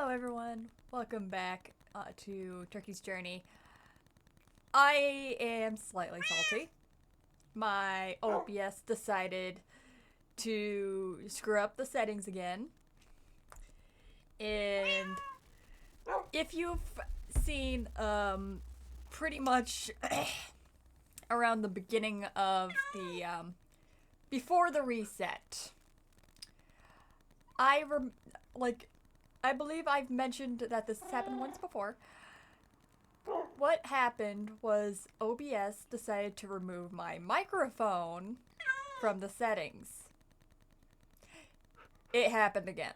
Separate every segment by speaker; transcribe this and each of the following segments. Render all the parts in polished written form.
Speaker 1: Hello everyone, welcome back to Turkey's Journey. I am slightly salty. My OBS decided to screw up the settings again. And if you've seen pretty much around the beginning of the before the reset, I believe I've mentioned that this has happened once before. What happened was OBS decided to remove my microphone from the settings. It happened again.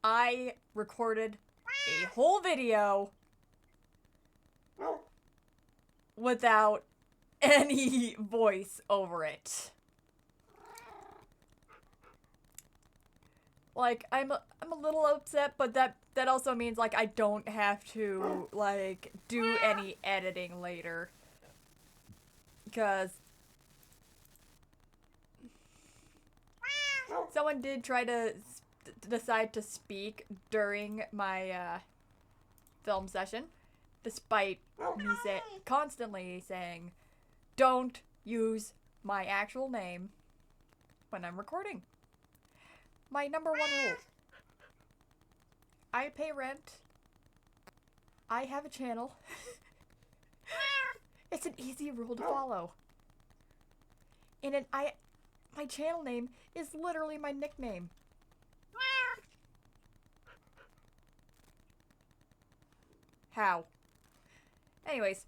Speaker 1: I recorded a whole video without any voice over it. Like, I'm a little upset, but that also means, like, I don't have to, like, do any editing later. Because someone did try to decide to speak during my film session, despite me constantly saying, don't use my actual name when I'm recording. My number one rule. I pay rent. I have a channel. It's an easy rule to follow. And my channel name is literally my nickname. How? Anyways.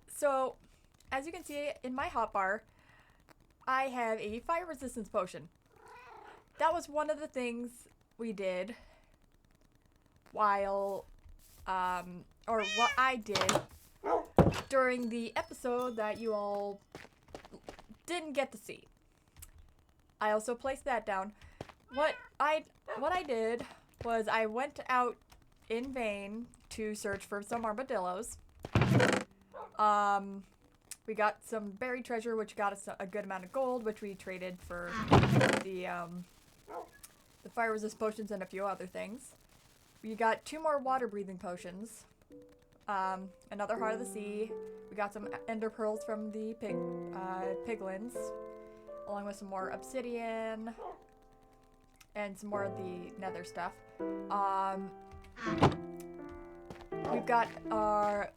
Speaker 1: So, as you can see in my hotbar, I have a fire resistance potion. That was one of the things we did while, or what I did during the episode that you all didn't get to see. I also placed that down. What I did was I went out in vain to search for some armadillos. We got some buried treasure, which got us a good amount of gold, which we traded for the fire resist potions and a few other things. We got 2 more water breathing potions. Another heart of the sea. We got some ender pearls from the piglins, along with some more obsidian and some more of the nether stuff. We've got our...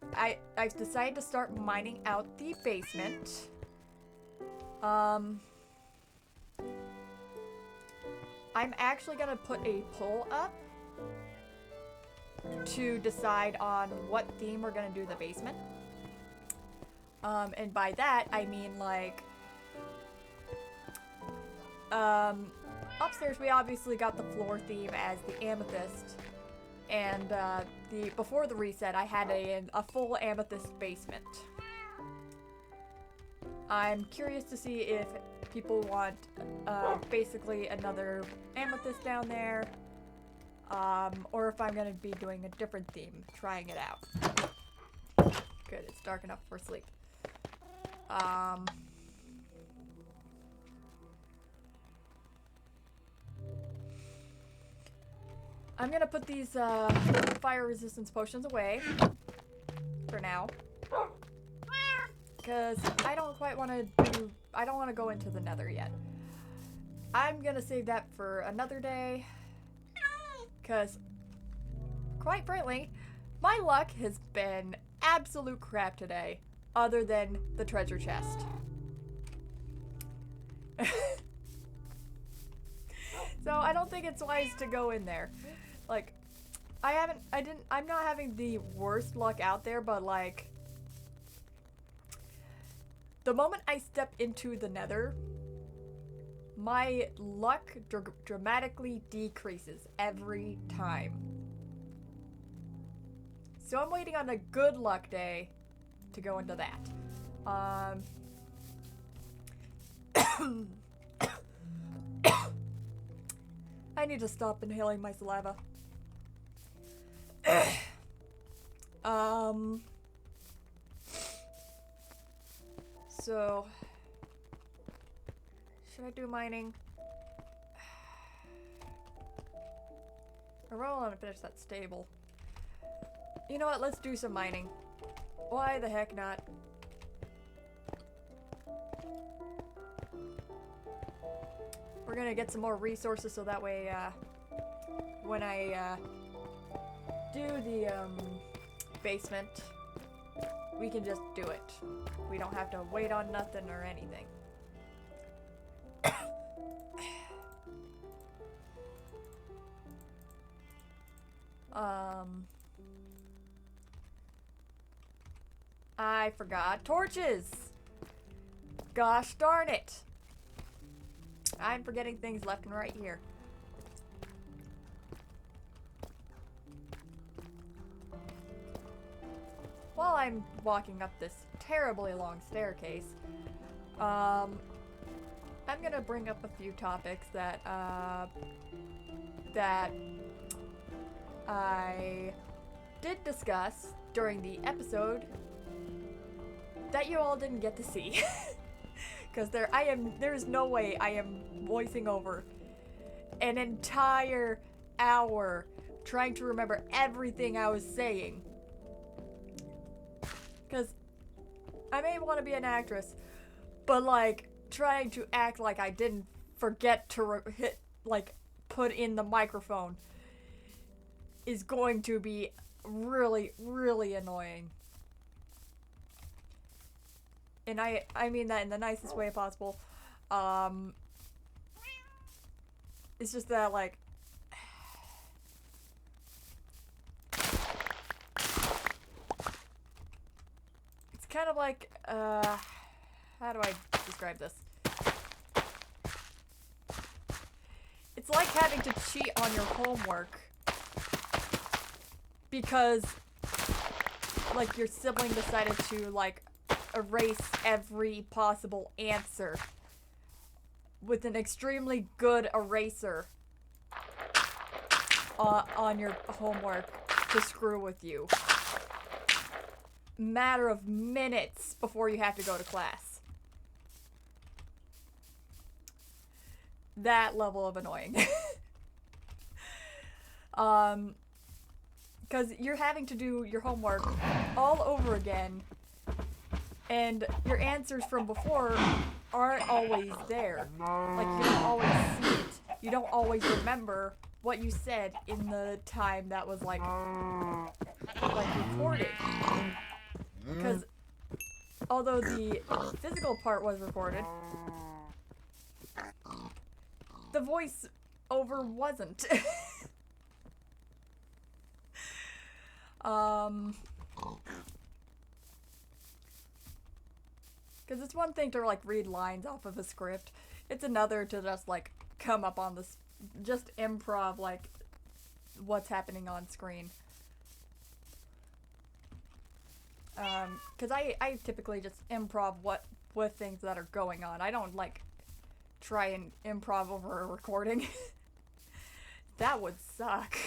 Speaker 1: I've decided to start mining out the basement. I'm actually gonna put a poll up to decide on what theme we're gonna do the basement. And by that, I mean, like... upstairs we obviously got the floor theme as the amethyst. And before the reset, I had a full amethyst basement. I'm curious to see if people want basically another amethyst down there, or if I'm going to be doing a different theme, trying it out. Good, it's dark enough for sleep. I'm gonna put these fire resistance potions away for now, because I don't quite want to I don't want to go into the nether yet. I'm gonna save that for another day, because quite frankly, my luck has been absolute crap today, other than the treasure chest. So I don't think it's wise to go in there. Like, I'm not having the worst luck out there, but like, the moment I step into the nether, my luck dramatically decreases every time. So I'm waiting on a good luck day to go into that. I need to stop inhaling my saliva. So, should I do mining? I really want to finish that stable. You know what? Let's do some mining. Why the heck not? We're gonna get some more resources so that way, when I, do the, basement, we can just do it. We don't have to wait on nothing or anything. I forgot torches! Gosh darn it! I'm forgetting things left and right here. While I'm walking up this terribly long staircase, I'm gonna bring up a few topics that, that I did discuss during the episode that you all didn't get to see. Because there's no way I am voicing over an entire hour trying to remember everything I was saying. Because I may want to be an actress, but like trying to act like I didn't forget to put in the microphone is going to be really, really annoying. And I mean that in the nicest way possible. It's just that, like, it's kind of like, how do I describe this? It's like having to cheat on your homework because, like, your sibling decided to, like, erase every possible answer with an extremely good eraser on your homework to screw with you. Matter of minutes before you have to go to class. That level of annoying. Because you're having to do your homework all over again, and your answers from before aren't always there. Like, you don't always see it. You don't always remember what you said in the time that was, like recorded. Because although the physical part was recorded, the voice over wasn't. Because it's one thing to, like, read lines off of a script. It's another to just, like, come up on this, just improv, like, what's happening on screen. Because I typically just improv with things that are going on. I don't, like, try and improv over a recording. That would suck.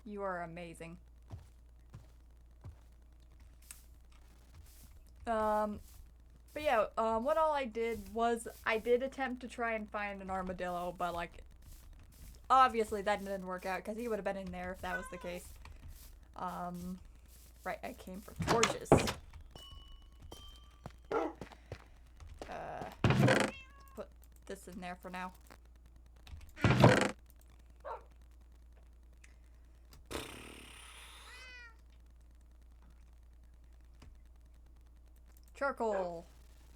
Speaker 1: You are amazing. But yeah, what all I did was I did attempt to try and find an armadillo, but, like, obviously that didn't work out because he would have been in there if that was the case. Right, I came for torches. Put this in there for now. Charcoal.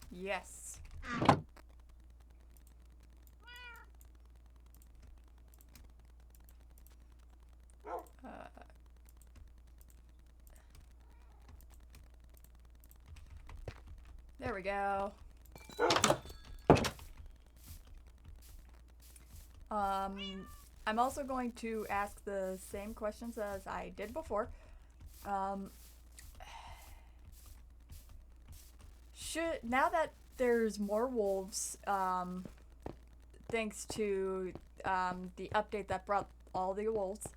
Speaker 1: Yes. There we go. I'm also going to ask the same questions as I did before. Now that there's more wolves, thanks to the update that brought all the wolves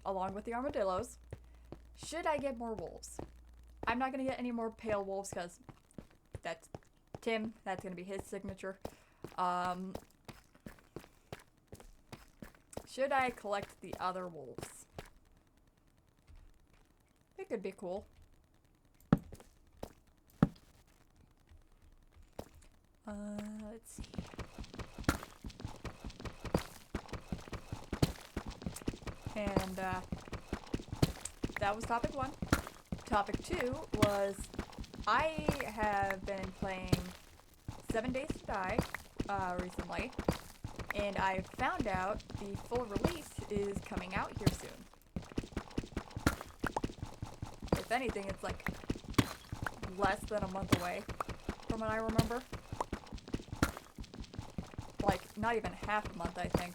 Speaker 1: along with the armadillos, should I get more wolves? I'm not gonna get any more pale wolves because that's Tim. That's gonna be his signature. Should I collect the other wolves? It could be cool. Let's see. And, that was topic 1. Topic 2 was, I have been playing 7 Days to Die, recently, and I found out the full release is coming out here soon. If anything, it's like less than a month away from what I remember. Like, not even half a month, I think.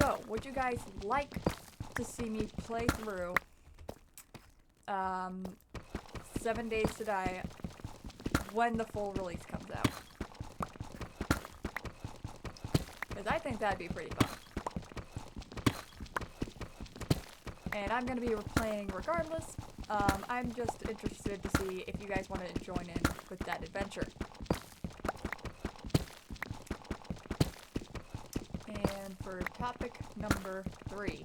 Speaker 1: So, would you guys like to see me play through 7 Days to Die when the full release comes out? Because I think that'd be pretty fun. And I'm going to be playing regardless. I'm just interested to see if you guys want to join in with that adventure. And for topic number 3,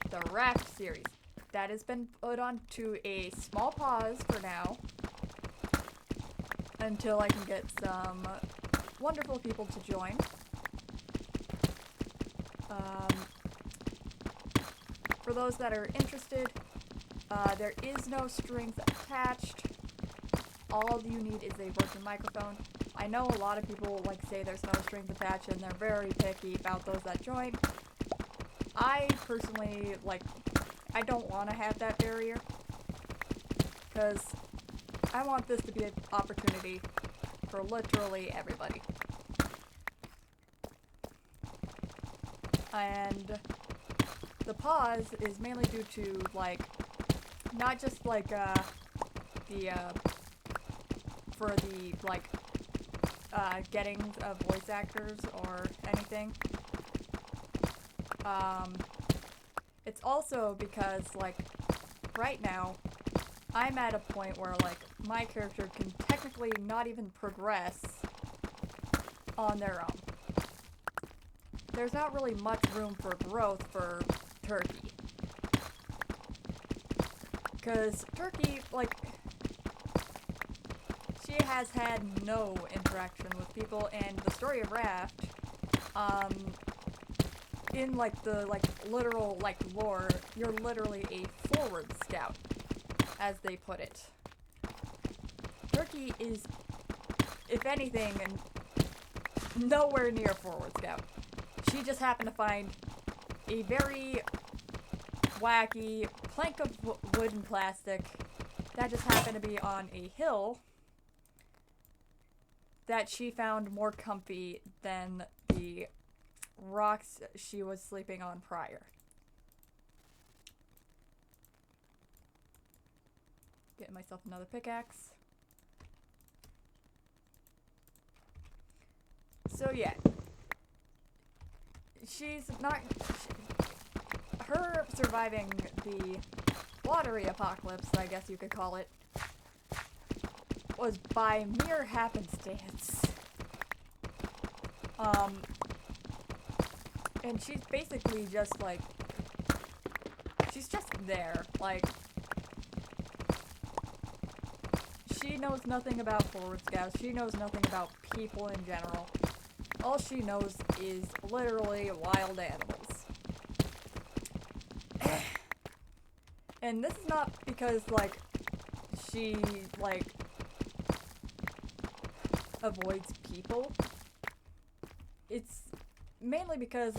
Speaker 1: the Raft series. That has been put on to a small pause for now, until I can get some wonderful people to join. For those that are interested, there is no strings attached. All you need is a working microphone. I know a lot of people say there's no strings attached and they're very picky about those that join. I personally, I don't want to have that barrier, because I want this to be an opportunity for literally everybody. And the pause is mainly due to, not just, for the, getting of voice actors or anything. It's also because, right now, I'm at a point where, my character can technically not even progress on their own. There's not really much room for growth for Turkey. Because Turkey, she has had no interaction with people, and the story of Raft, in, the, literal, lore, you're literally a forward scout, as they put it. Turkey is, if anything, nowhere near forward scout. She just happened to find a very wacky plank of wood and plastic that just happened to be on a hill that she found more comfy than the rocks she was sleeping on prior. Getting myself another pickaxe. So yeah. Her surviving the watery apocalypse, I guess you could call it, was by mere happenstance. And she's basically just she's just there. She knows nothing about forward scouts. She knows nothing about people in general. All she knows is literally wild animals. And this is not because, she, avoids people. It's mainly because,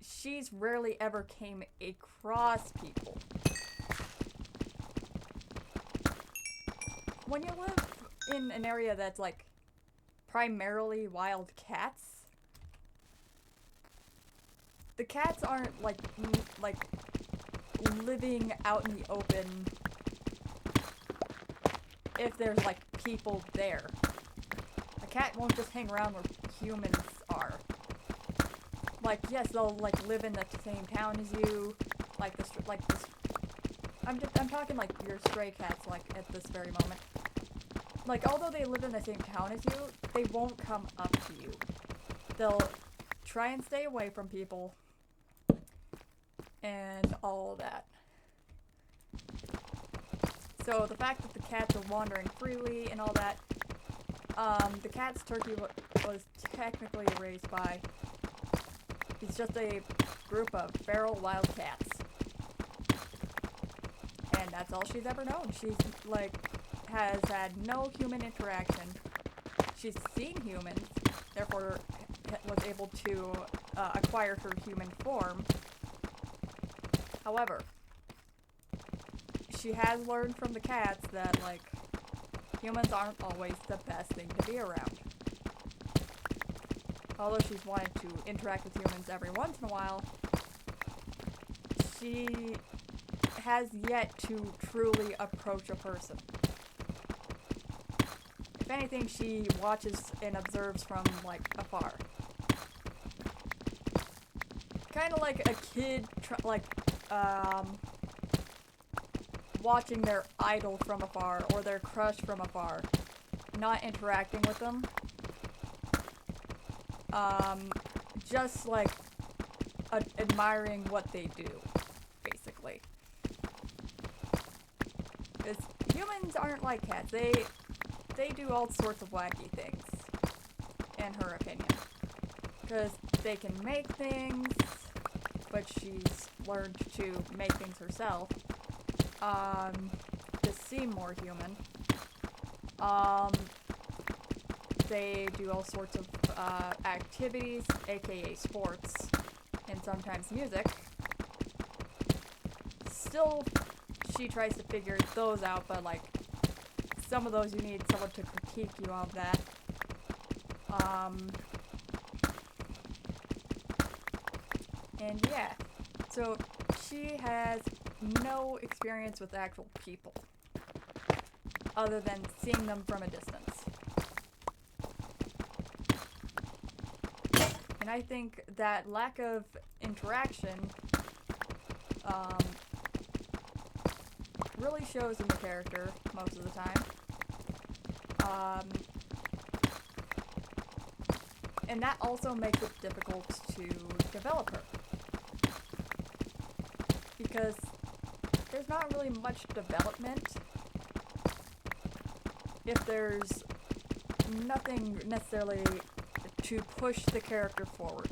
Speaker 1: she's rarely ever came across people. When you live in an area that's, primarily wild cats, the cats aren't, living out in the open if there's, people there. A cat won't just hang around where humans are. Yes, they'll, live in the same town as you, I'm talking, your stray cats, at this very moment. like, although they live in the same town as you, they won't come up to you. They'll try and stay away from people and all of that. So the fact that the cats are wandering freely and all that, the cat's turkey was technically raised by, he's just a group of feral wild cats. And that's all she's ever known. She's, like, has had no human interaction. She's seen humans, therefore was able to acquire her human form. However, she has learned from the cats that, like, humans aren't always the best thing to be around. Although she's wanted to interact with humans every once in a while, she has yet to truly approach a person. If anything, she watches and observes from, like, afar. Kind of like a kid, watching their idol from afar, or their crush from afar, not interacting with them. Just, like, admiring what they do, basically. Because humans aren't like cats. They do all sorts of wacky things, in her opinion. Because they can make things, but she's learned to make things herself, to seem more human. They do all sorts of activities, aka sports, and sometimes music. Still, she tries to figure those out, but, like, some of those you need someone to critique you on that. And yeah, so she has no experience with actual people, other than seeing them from a distance. And I think that lack of interaction really shows in the character most of the time. And that also makes it difficult to develop her. Because there's not really much development if there's nothing necessarily to push the character forward.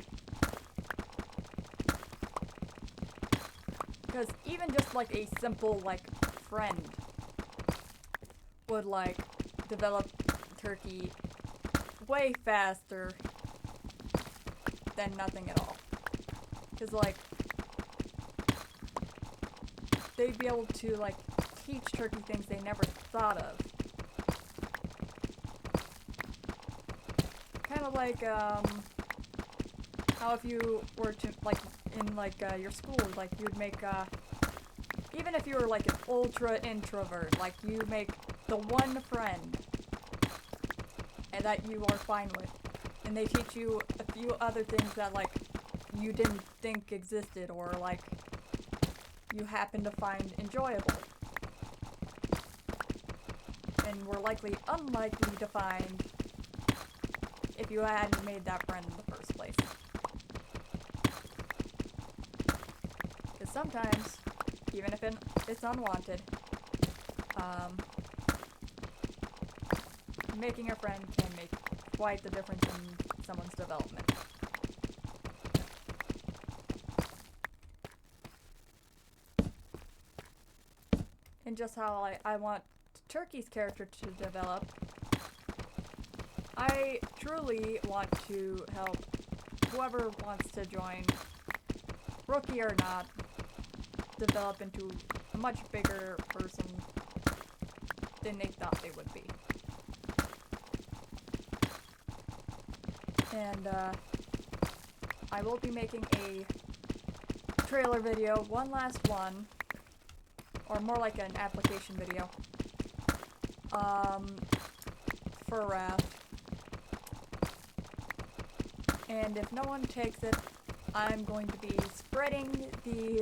Speaker 1: Because even just, like, a simple, like, friend would, like, develop Turkey way faster than nothing at all. Because, like, they'd be able to, like, teach Turkey things they never thought of. Kind of like, how if you were to, like, in, like, your school, like, you'd make, even if you were, like, an ultra introvert, like, you make the one friend and that you are fine with, and they teach you a few other things that, like, you didn't think existed, or, like, you happen to find enjoyable, and were likely unlikely to find if you hadn't made that friend in the first place. Because sometimes, even if it's unwanted, making a friend can make quite the difference in someone's development. And just how I want Turkey's character to develop, I truly want to help whoever wants to join, rookie or not, develop into a much bigger person than they thought they would be. And I will be making a trailer video, one last one, or more like an application video, for Raft. And if no one takes it, I'm going to be spreading the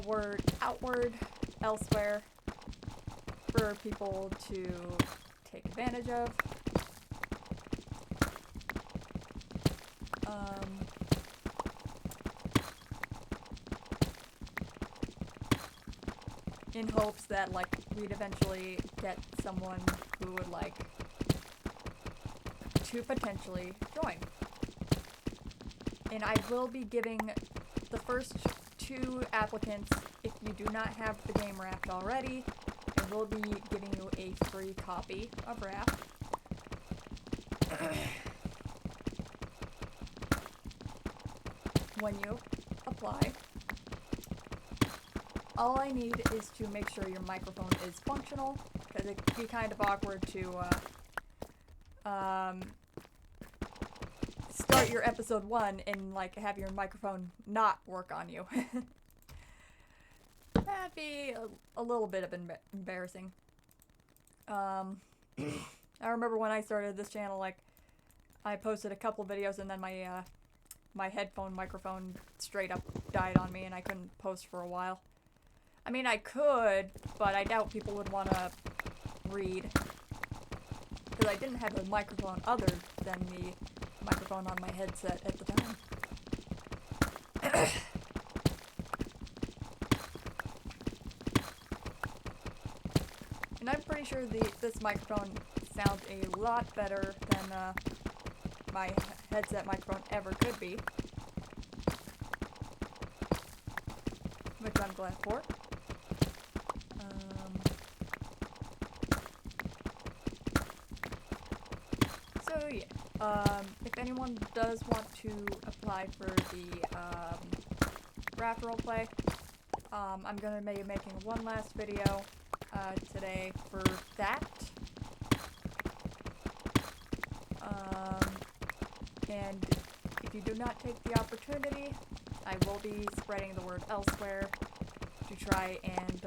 Speaker 1: word outward elsewhere, for people to take advantage of. In hopes that, like, we'd eventually get someone who would like to potentially join. And I will be giving the first 2 applicants, if you do not have the game Raft already, I will be giving you a free copy of Raft. When you apply. All I need is to make sure your microphone is functional, because it can be kind of awkward to start your episode 1 and like have your microphone not work on you. That'd be a little bit of embarrassing. I remember when I started this channel, like, I posted a couple videos and then my headphone microphone straight up died on me and I couldn't post for a while. I mean, I could, but I doubt people would want to read. Because I didn't have a microphone other than the microphone on my headset at the time. And I'm pretty sure this microphone sounds a lot better than my headset microphone ever could be. Which I'm glad for. So yeah, if anyone does want to apply for the Raft roleplay, I'm gonna be making one last video today for that. And if you do not take the opportunity, I will be spreading the word elsewhere to try and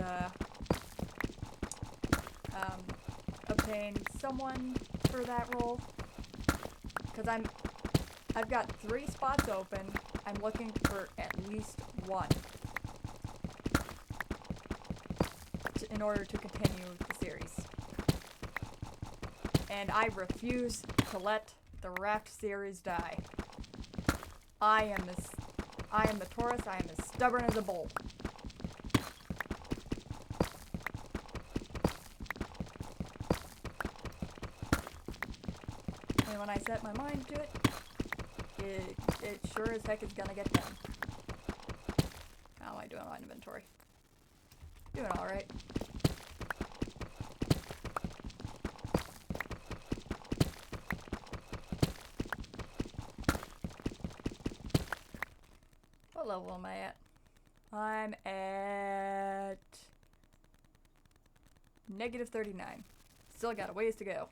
Speaker 1: obtain someone for that role. Because I've got 3 spots open. I'm looking for at least 1 in order to continue the series. And I refuse to let the Raft series die. I am the Taurus. I am as stubborn as a bull. And when I set my mind to it, it sure as heck is gonna get done. How am I doing on inventory? Doing alright. What level am I at? I'm at -39. Still got a ways to go.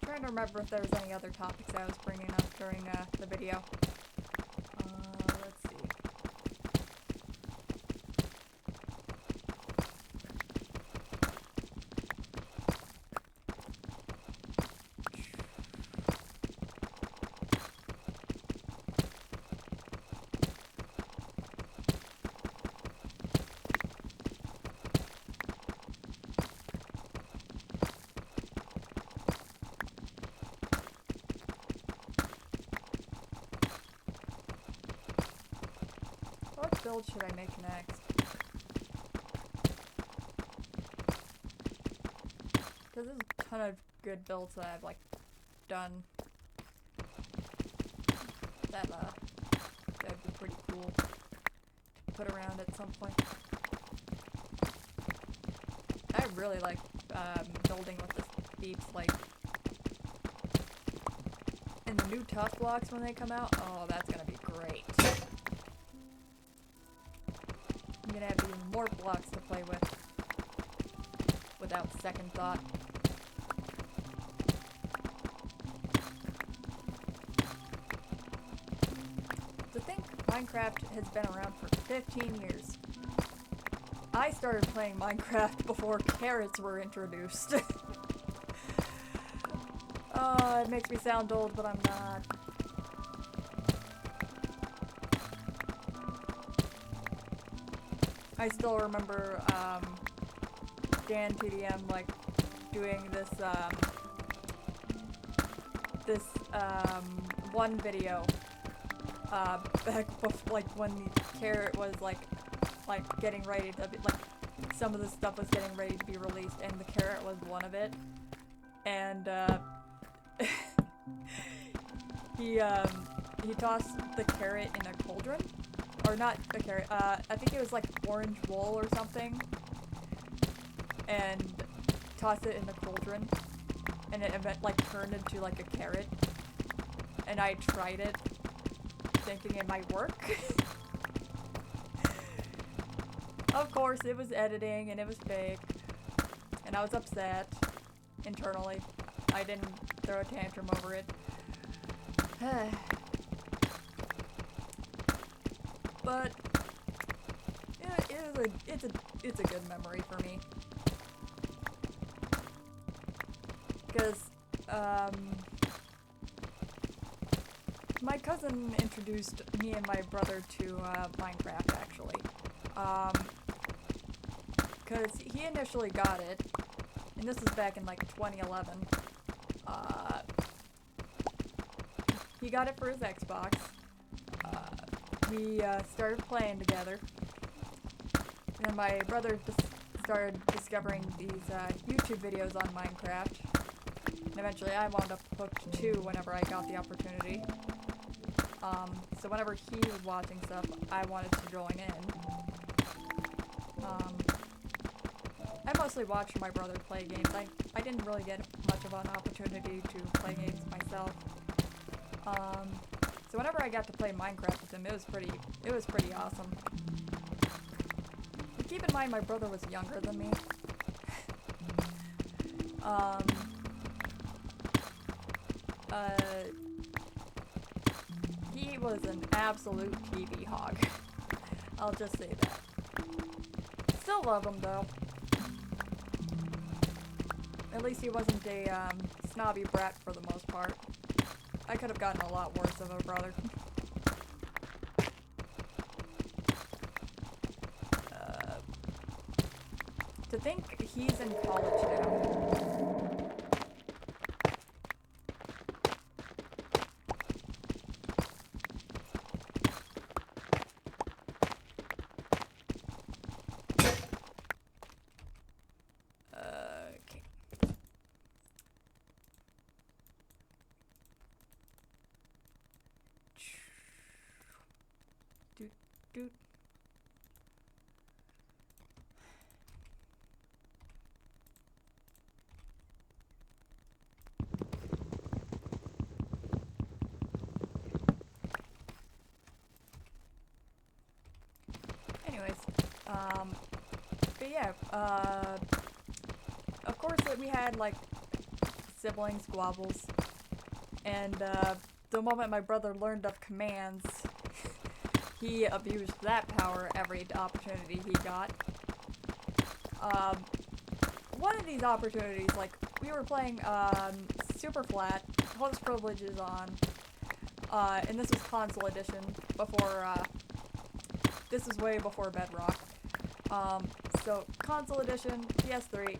Speaker 1: Trying to remember if there was any other topics I was bringing up during the video. Let's see. What build should I make next? Because there's a ton of good builds that I've like done that that'd be pretty cool to put around at some point. I really like building with the beats, like, and the new tough blocks when they come out. Oh, that's gonna be great. I'm gonna have even more blocks to play with without second thought. Minecraft has been around for 15 years. I started playing Minecraft before carrots were introduced. It makes me sound old, but I'm not. I still remember, Dan TDM, like, doing this, one video, back before, like, when the carrot was, like, getting ready to be, like, some of the stuff was getting ready to be released, and the carrot was one of it. And, he tossed the carrot in a cauldron. Or not a carrot, I think it was like orange wool or something. And tossed it in the cauldron. And it like turned into like a carrot. And I tried it, thinking it might work. Of course, it was editing and it was fake. And I was upset internally. I didn't throw a tantrum over it. But it's a good memory for me. Because my cousin introduced me and my brother to Minecraft, actually. Because he initially got it, and this was back in like 2011. He got it for his Xbox. We started playing together, and then my brother just started discovering these YouTube videos on Minecraft, and eventually I wound up hooked too whenever I got the opportunity. So whenever he was watching stuff, I wanted to join in. I mostly watched my brother play games. I didn't really get much of an opportunity to play games myself. So whenever I got to play Minecraft with him, it was pretty awesome. But keep in mind, my brother was younger than me. He was an absolute TV hog. I'll just say that. Still love him though. At least he wasn't a snobby brat for the most part. I could have gotten a lot worse of a brother. To think he's in college now. Doot. Anyways, but yeah, of course we had like sibling squabbles, and the moment my brother learned of commands, he abused that power every opportunity he got. One of these opportunities, like, we were playing, super flat, host privileges on, and this was console edition, before, this is way before Bedrock. So, console edition, PS3,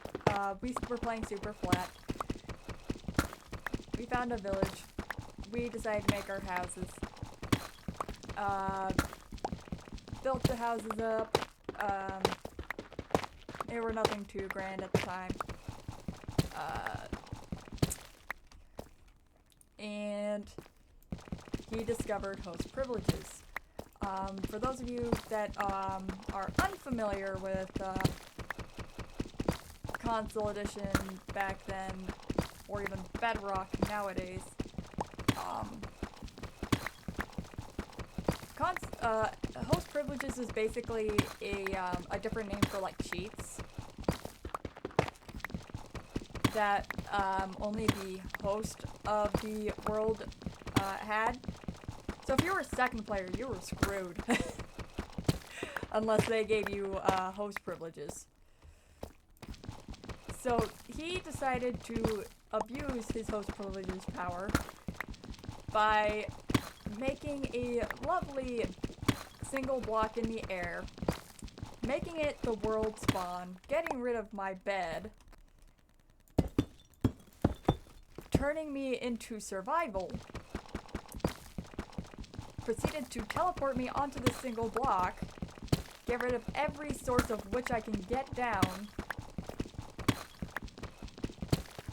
Speaker 1: we were playing super flat. We found a village. We decided to make our houses. Built the houses up. They were nothing too grand at the time. And he discovered host privileges. For those of you that are unfamiliar with console edition back then, or even Bedrock nowadays, host privileges is basically a different name for like cheats that only the host of the world had. So if you were a second player, you were screwed. Unless they gave you host privileges. So he decided to abuse his host privileges power by making a lovely single block in the air, making it the world spawn, getting rid of my bed, turning me into survival, proceeded to teleport me onto the single block, get rid of every source of which I can get down,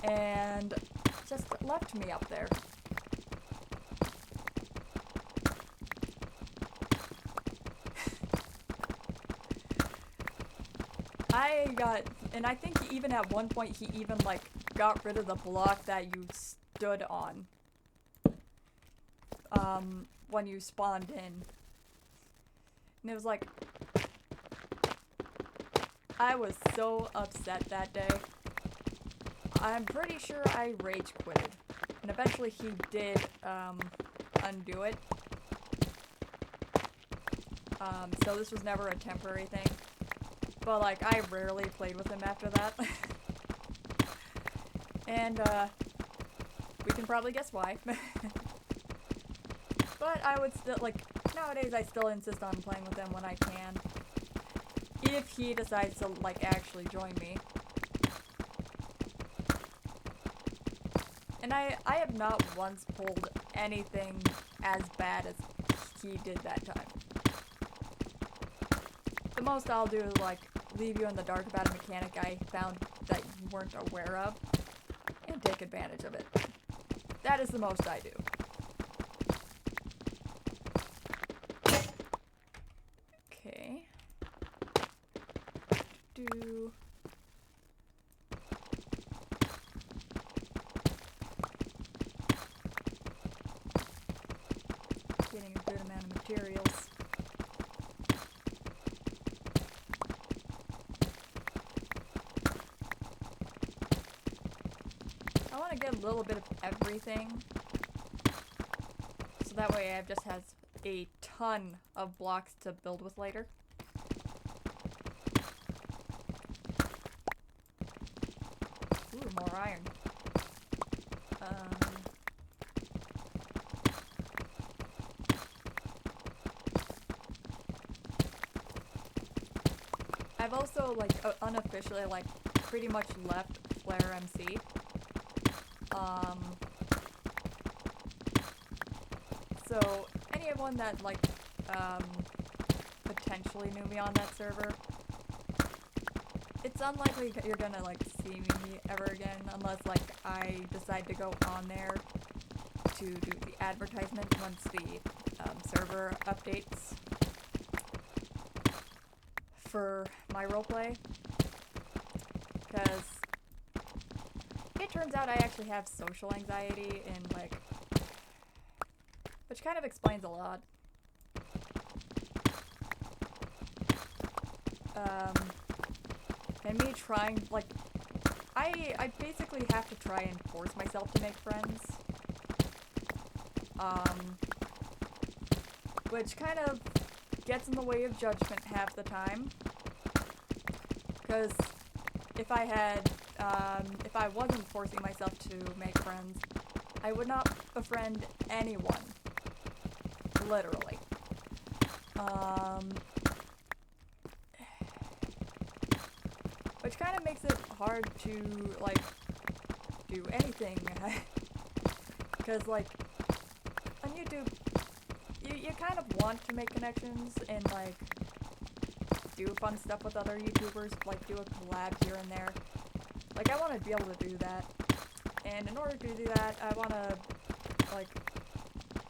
Speaker 1: and just left me up there. I think even at one point he even like got rid of the block that you stood on when you spawned in. And it was like, I was so upset that day. I'm pretty sure I rage quitted. And eventually he did undo it. So this was never a temporary thing. But like, I rarely played with him after that. And we can probably guess why. But I would still, like, nowadays I still insist on playing with him when I can. If he decides to, like, actually join me. And I have not once pulled anything as bad as he did that time. The most I'll do is, like, leave you in the dark about a mechanic I found that you weren't aware of, and take advantage of it. That is the most I do. Okay. Getting a good amount of materials. I want to get a little bit of everything, so that way I just has a ton of blocks to build with later. Ooh, more iron. I've also, like, unofficially, like, pretty much left Flare MC. So, anyone that, like, potentially knew me on that server, it's unlikely that you're gonna, like, see me ever again, unless, like, I decide to go on there to do the advertisement once the, server updates for my roleplay. Because it turns out I actually have social anxiety, and, like, which kind of explains a lot. And me trying, like, I basically have to try and force myself to make friends. Which kind of gets in the way of judgment half the time. Because if I wasn't forcing myself to make friends, I would not befriend anyone. Literally. Which kind of makes it hard to, like, do anything. Because, like, on YouTube, you kind of want to make connections and, like, do fun stuff with other YouTubers, like, do a collab here and there. Like, I want to be able to do that. And in order to do that, I want to, like,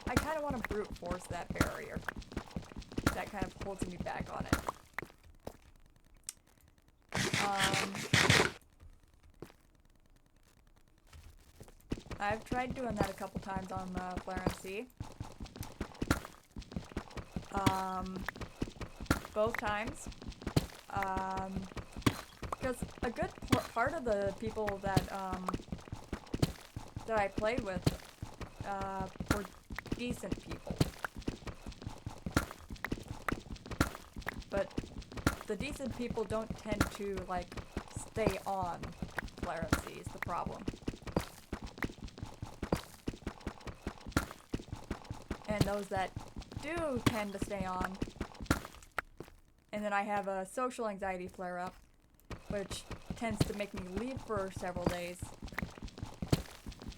Speaker 1: I kind of want to brute force that barrier. That kind of holds me back on it. I've tried doing that a couple times on Flare MC. Both times. Because a good part of the people that I played with were decent people. the decent people don't tend to, like, stay on Flare MC is the problem. And those that do tend to stay on, and then I have a social anxiety flare-up, which tends to make me leave for several days.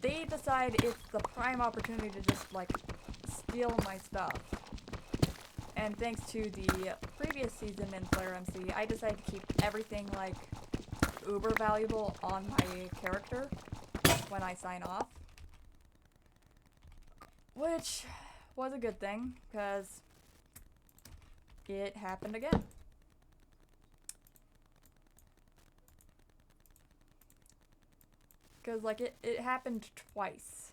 Speaker 1: They decide it's the prime opportunity to just, like, steal my stuff. And thanks to the previous season in Flare MC, I decided to keep everything, like, uber valuable on my character when I sign off. Which was a good thing, because it happened again. Because, like, it happened twice.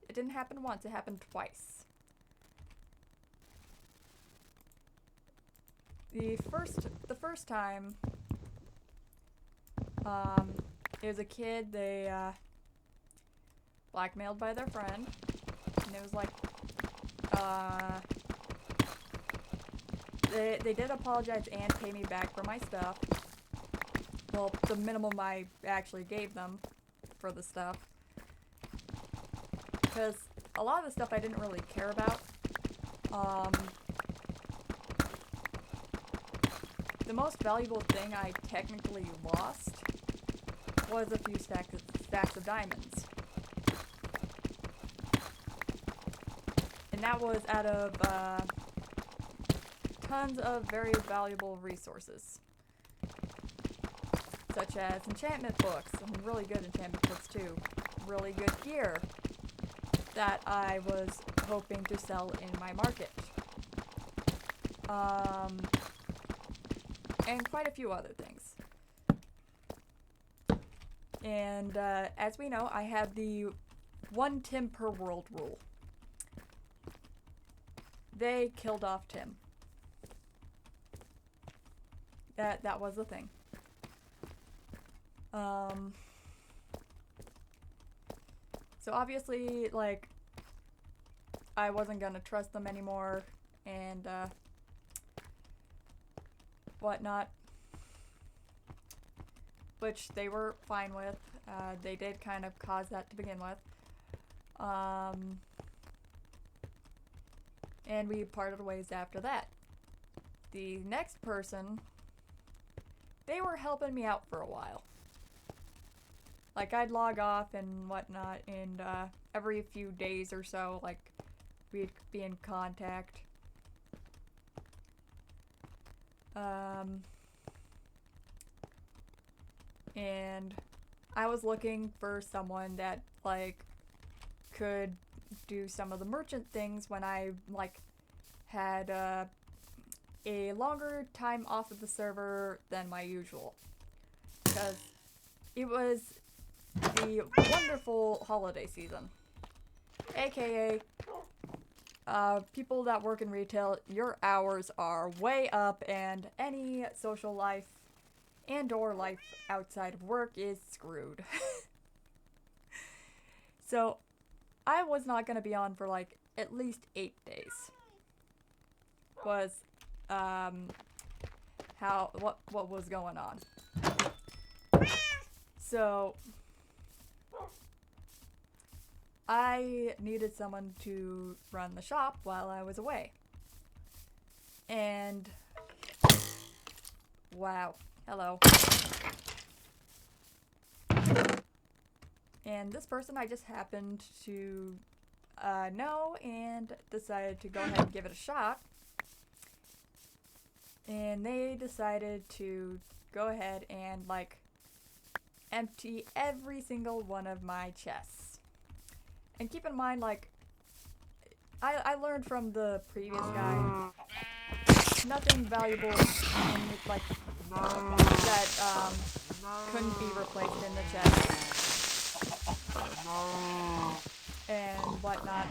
Speaker 1: It didn't happen once, it happened twice. The first time, it was a kid they, blackmailed by their friend, and it was like, they did apologize and pay me back for my stuff. Well, the minimum I actually gave them for the stuff. Because a lot of the stuff I didn't really care about. The most valuable thing I technically lost was a few stacks of diamonds. And that was out of tons of very valuable resources. Such as enchantment books, some really good enchantment books too. Really good gear that I was hoping to sell in my market. And quite a few other things. And as we know, I have the 1 Tim per world rule. They killed off Tim. That was the thing. So obviously, like, I wasn't gonna trust them anymore, and, whatnot. Which they were fine with. They did kind of cause that to begin with. And we parted ways after that. The next person, they were helping me out for a while. Like, I'd log off and whatnot, and every few days or so, like, we'd be in contact. And I was looking for someone that, like, could do some of the merchant things when I, like, had a longer time off of the server than my usual. Because it was the wonderful holiday season. AKA, people that work in retail, your hours are way up, and any social life and or life outside of work is screwed. So, I was not gonna be on for, like, at least 8 days. Was, what was going on. So, I needed someone to run the shop while I was away. And, wow, hello. And this person I just happened to know and decided to go ahead and give it a shot. And they decided to go ahead and, like, empty every single one of my chests. And keep in mind, like, I learned from the previous guy, nothing valuable in, like, that couldn't be replaced in the chest. And whatnot.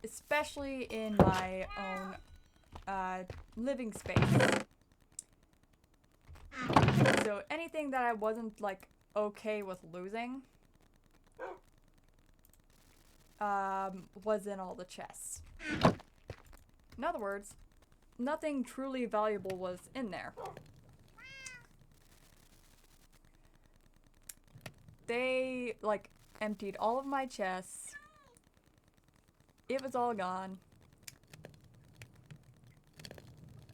Speaker 1: Especially in my own living space. So anything that I wasn't, like, okay with losing was in all the chests. In other words, nothing truly valuable was in there. They, like, emptied all of my chests. It was all gone.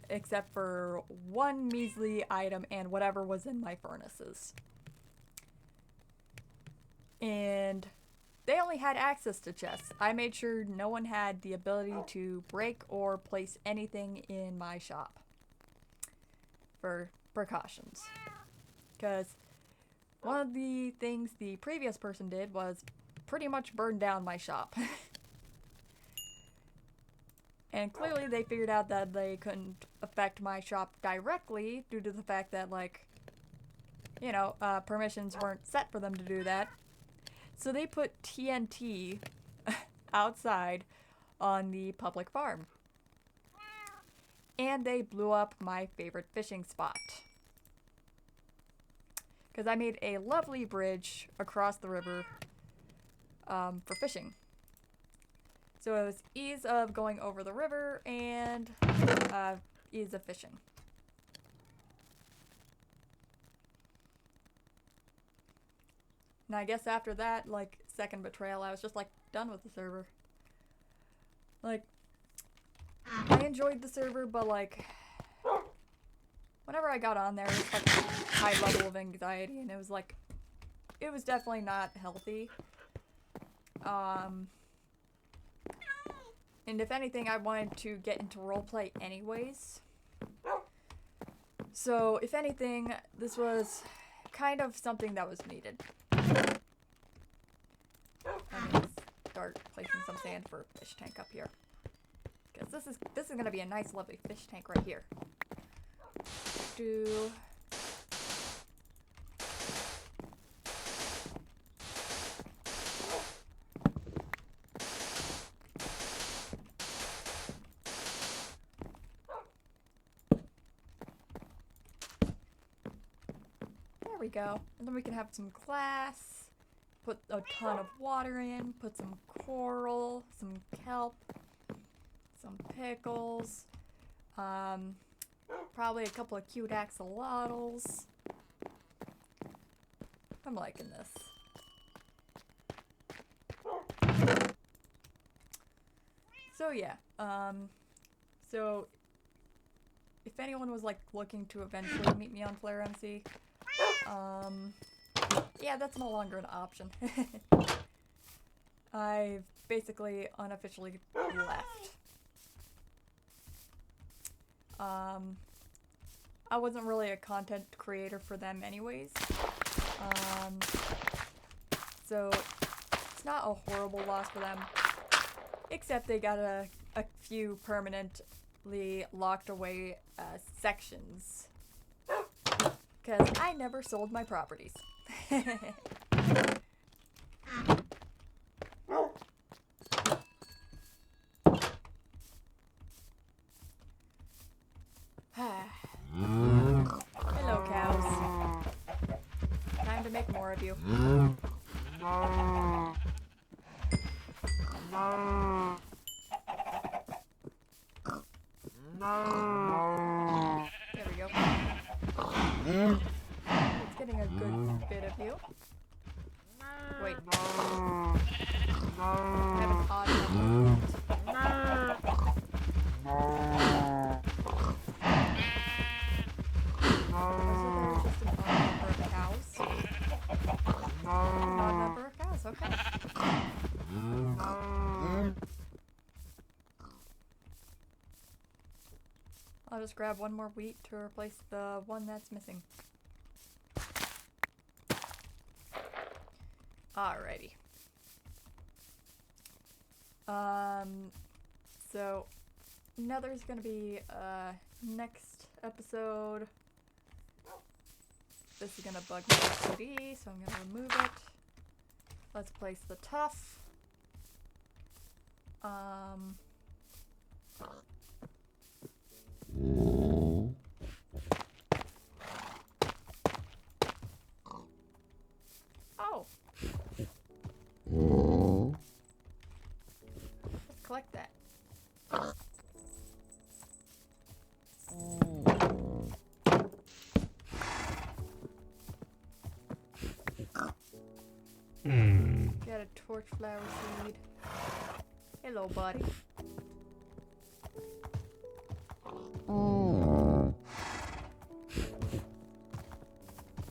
Speaker 1: Except for one measly item and whatever was in my furnaces. And they only had access to chests. I made sure no one had the ability to break or place anything in my shop. For precautions. Because one of the things the previous person did was pretty much burn down my shop. And clearly they figured out that they couldn't affect my shop directly due to the fact that, like, you know, permissions weren't set for them to do that. So they put TNT outside on the public farm. And they blew up my favorite fishing spot. Because I made a lovely bridge across the river for fishing. So it was ease of going over the river and ease of fishing. And I guess after that, like, second betrayal, I was just, like, done with the server. Like, I enjoyed the server, but, like, whenever I got on there, it was, like, a high level of anxiety, and it was, like, it was definitely not healthy. And if anything, I wanted to get into roleplay anyways. So, if anything, this was kind of something that was needed. I need to start placing some sand for a fish tank up here. Because this is gonna be a nice, lovely fish tank right here. There we go. And then we can have some glass, put a ton of water in, put some coral, some kelp, some pickles, probably a couple of cute axolotls. I'm liking this. So yeah, so if anyone was like looking to eventually meet me on Flare MC, yeah, that's no longer an option. I've basically unofficially left. I wasn't really a content creator for them anyways. So it's not a horrible loss for them. Except they got a few permanently locked away sections. Because I never sold my properties. Hello, cows. Time to make more of you. There we go. It's getting a good bit of you. Wait. I have an odd movement. Was there just an odd number of cows? An odd number of cows, okay. I'll just grab one more wheat to replace the one that's missing. Alrighty. So Nether's gonna be next episode. This is gonna bug my CD, so I'm gonna remove it. Let's place the tough. Oh. Let's collect that. Got a torch flower seed. Hello, buddy.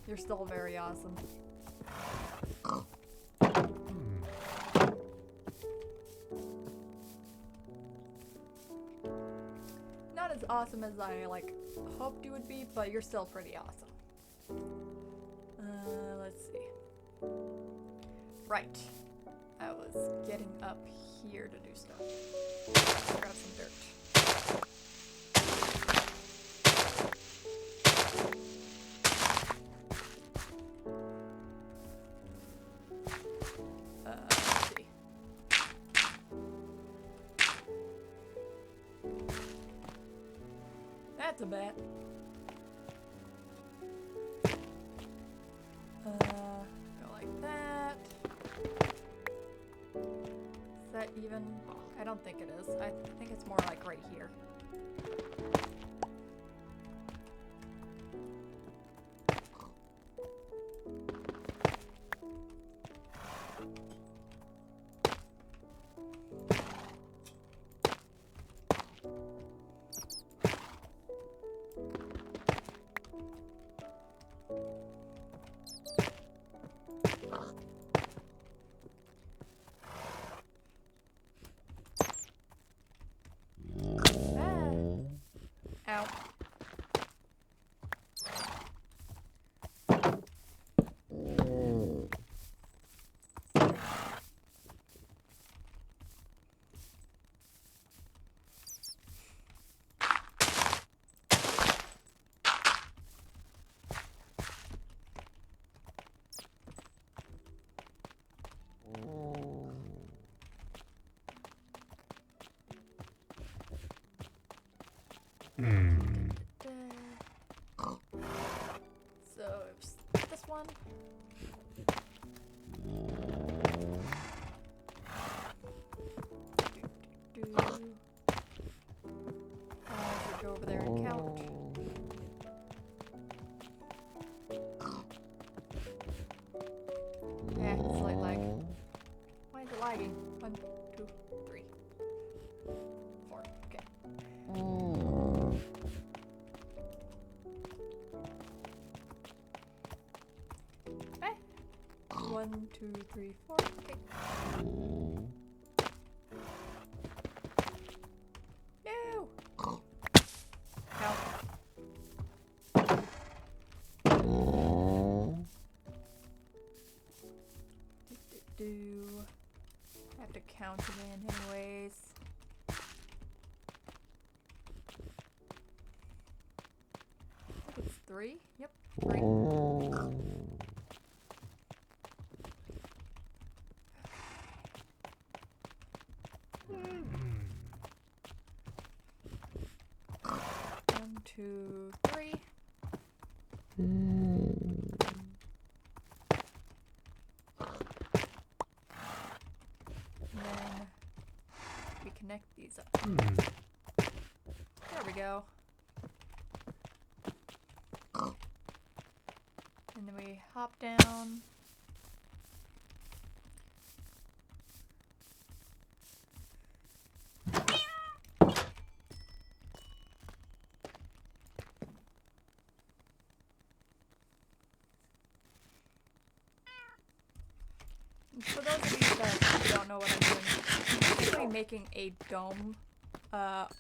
Speaker 1: You're still very awesome. Not as awesome as I hoped you would be, but you're still pretty awesome. Let's see. Right. I was getting up here to do stuff. Grab some dirt. Let's see. That's a bat. Go like that. Is that even? I don't think it is. I think it's more like right here. Ow. So it's this one. I should go over there and count. Yeah, slight lag. Why is it lagging? 1, 2, 3, 4. Okay. Hey. 1, 2, 3, 4. Okay. No. Ow. I have to count it in anyways. I think it's 3. Yep, 3. One, 2, 3. And then we connect these up. There we go. And then we hop down. For those of you that don't know what I'm doing, I'm basically making a dome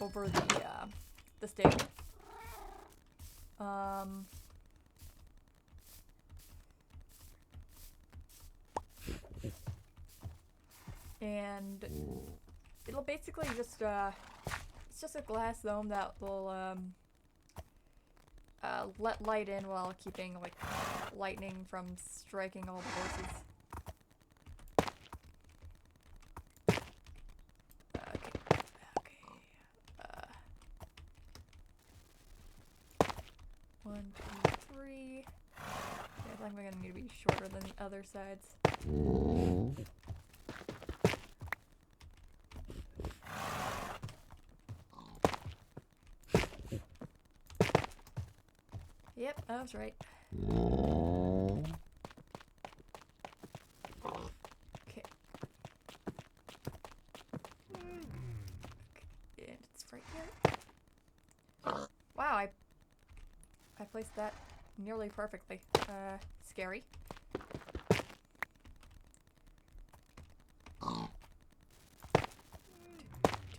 Speaker 1: over the stable. And it'll basically just it's just a glass dome that will let light in while keeping like lightning from striking all the horses. One, 2, 3. I think we're gonna need to be shorter than the other sides. Yep, I was right. Okay. right here. Wow, I placed that nearly perfectly. Scary.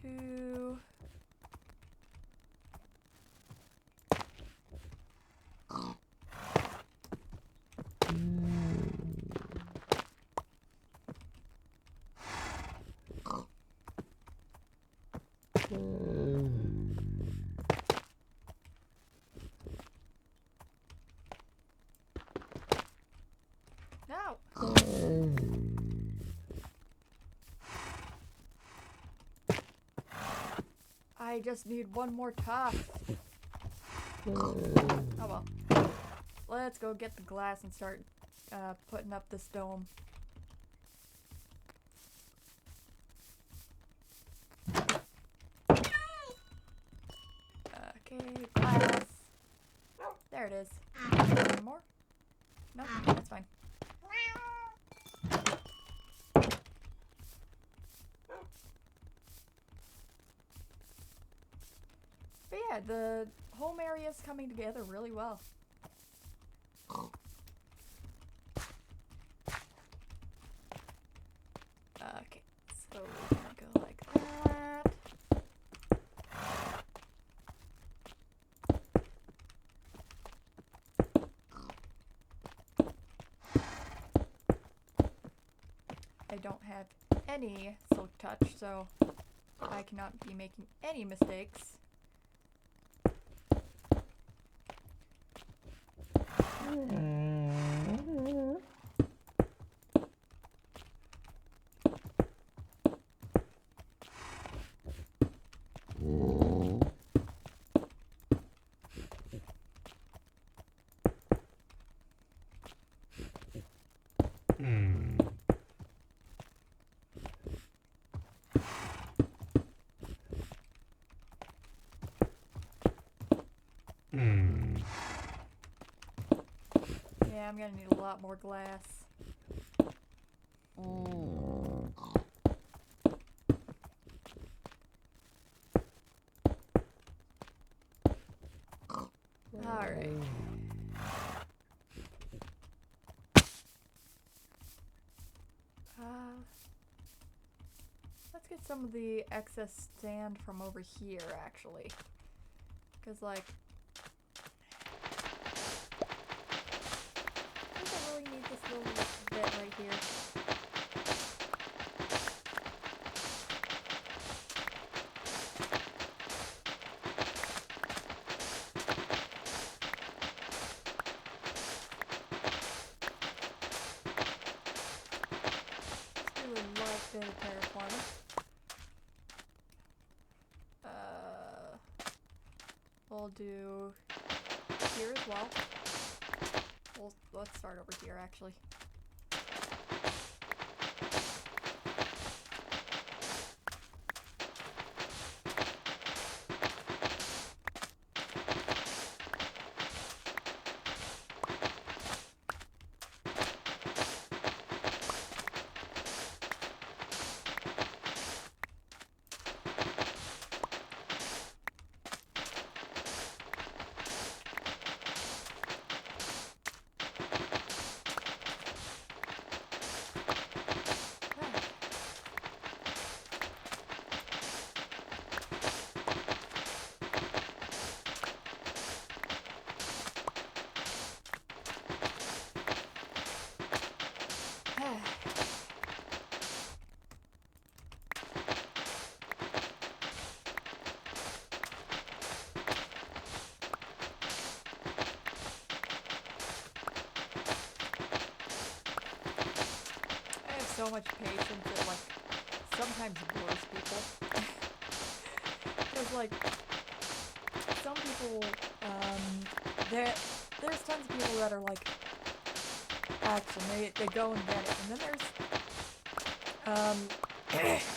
Speaker 1: Two. No. I just need one more tuft. Oh well. Let's go get the glass and start putting up this dome. Okay, glass. There it is. One more? No, that's fine. But yeah, the home area is coming together really well. Okay, so we're gonna go like that. I don't have any silk touch, so I cannot be making any mistakes. Yeah, I'm gonna need a lot more glass. Alright. Let's get some of the excess sand from over here, actually. Because, like, I think I really need this little bit right here. Just do a light bit of terraforming. We'll do here as well. Let's start over here, actually. So much patience that, like, sometimes bores people. Because, like, some people, there's tons of people that are, like, action, they go and get it. And then there's,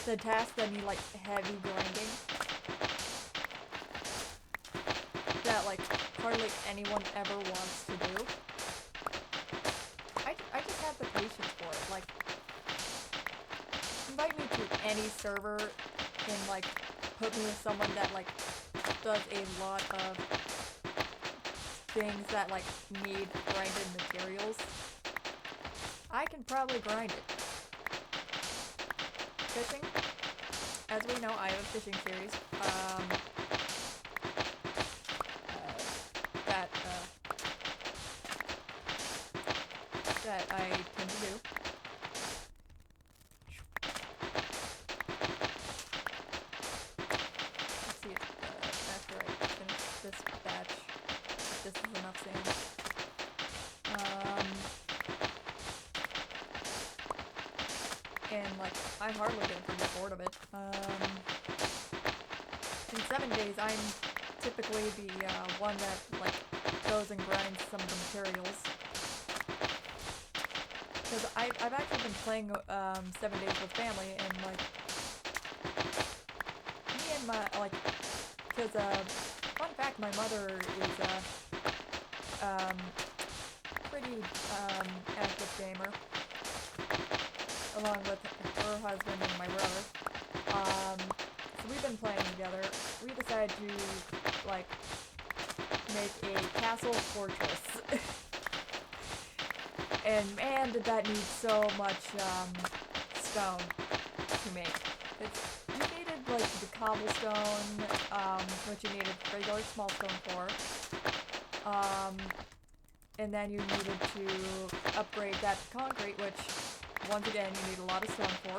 Speaker 1: the tasks that need, like, heavy grinding. That, like, hardly anyone ever wants to do. I just have the patience for it, like, invite me to any server in, like, put me with someone that like does a lot of things that like need grinded materials, I can probably grind it. Fishing, as we know, I have a fishing series that I tend to do. Let's see if after I finish this batch, if this is enough sand. And like, I hardly get bored of it. In 7 days, I'm typically the one that like goes and grinds some of the materials. Because I've actually been playing 7 days with family, and like me and my because fun fact, my mother is pretty active gamer, along with her husband and my brother. So we've been playing together. We decided to like make a castle fortress. And man, did that need so much stone to make. You needed like the cobblestone, which you needed regular small stone for. And then you needed to upgrade that to concrete, which once again you need a lot of stone for.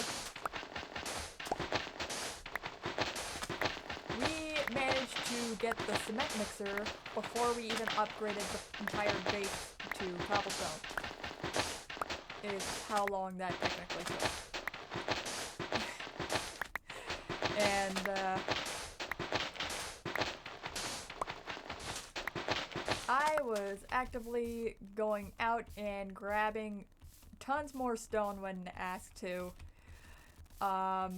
Speaker 1: We managed to get the cement mixer before we even upgraded the entire base to cobblestone. Is how long that technically took. And I was actively going out and grabbing tons more stone when asked to. Like,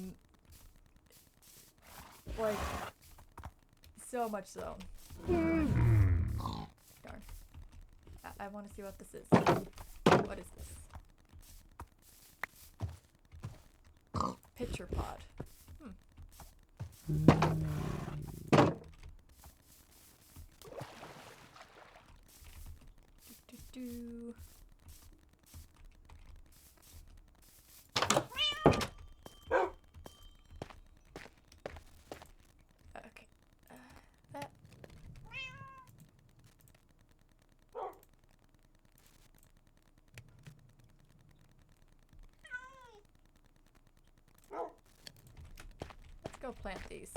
Speaker 1: so much stone. Darn. I want to see what this is. What is this? Pitcher pod. Do. Okay. That. Let's go plant these.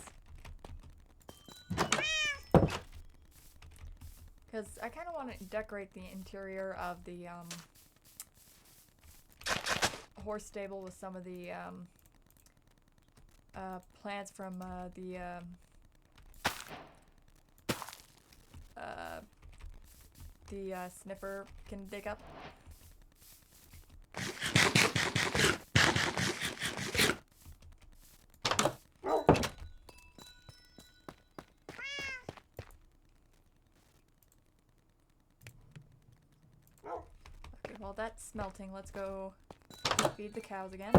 Speaker 1: Because I kind of want to decorate the interior of the horse stable with some of the plants from the sniffer can dig up. While that's smelting, let's go feed the cows again.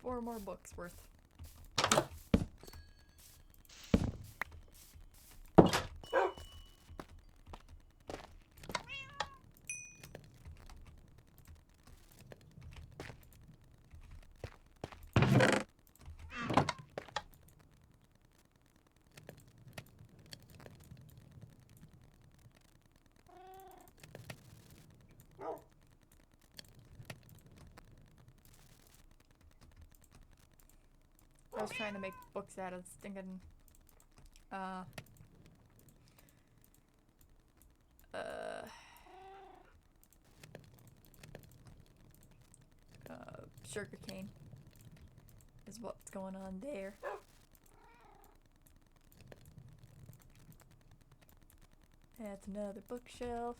Speaker 1: Four more books worth. I was trying to make books out of stinking sugarcane is what's going on there. That's another bookshelf.